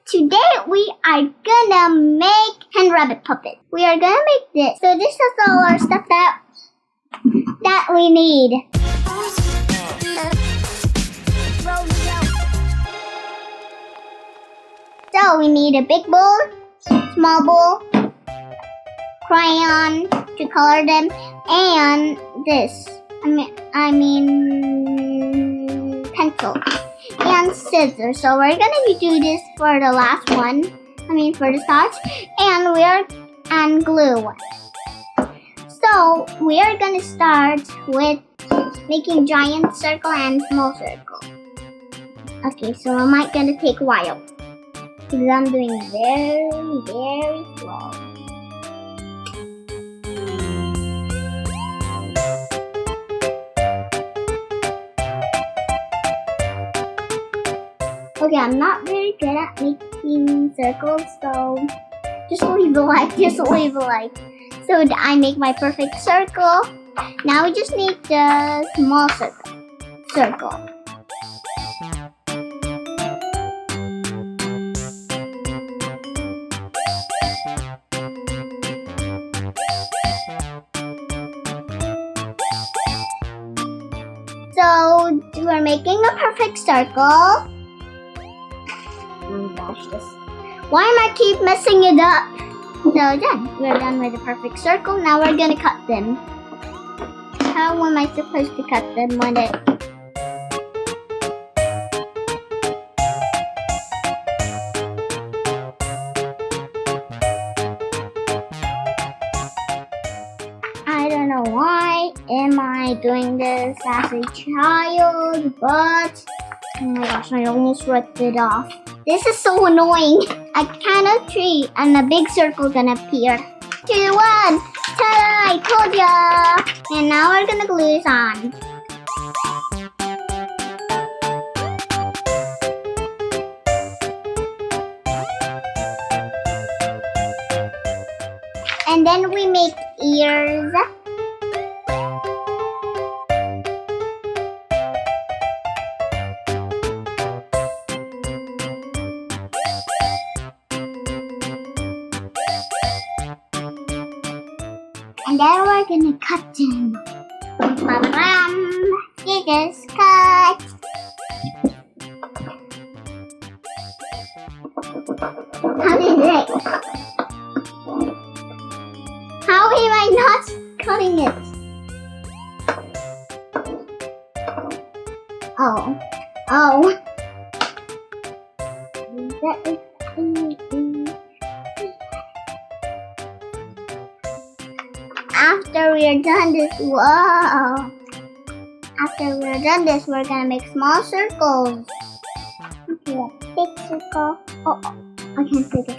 Today we are gonna make hen rabbit puppet. We are gonna make this. So this is all our stuff that we need. So we need a big bowl, small bowl, crayon to color them, and this. I mean pencil and scissors. So we're gonna do this for the last one. For the starch, and glue. So we are gonna start with making giant circle and small circle. Okay, so I might gonna take a while because I'm doing very, very slow. Okay, I'm not very good at making circles, so just leave a like, So I make my perfect circle. Now we just need the small circle. So we're making a perfect circle. Oh my gosh, why am I keep messing it up? So done. We're done with the perfect circle. Now we're gonna cut them. How am I supposed to cut them when it? I don't know why am I doing this as a child, but oh my gosh, I almost ripped it off. This is so annoying. I count to 3 and a big circle gonna appear. 2, 1. Ta-da! I told ya! And now we're gonna glue this on. And then we make ears. And then we're gonna cut them. Ba-ba-bam! Scissors cut. How am I not cutting it? Oh. After we're done this, we're gonna make small circles. Okay, a big circle. Oh, I can't do this.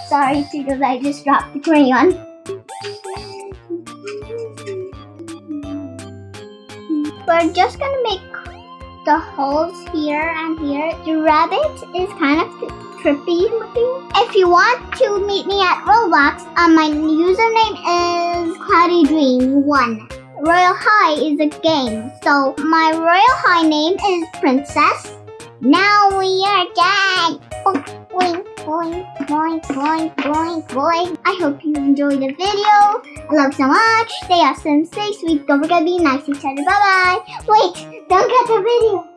Sorry, because I just dropped the crayon. We're just gonna make the holes here and here. The rabbit is kind of trippy looking. If you want to meet me at Roblox, my username is CloudyDream1. Royal High is a game, so my Royal High name is Princess. Now we are done. Boing, boing, boing, boing, boing, boing. I hope you enjoyed the video. I love you so much. Stay awesome, stay sweet. Don't forget to be nice to each other. Bye-bye. Wait, don't cut the video.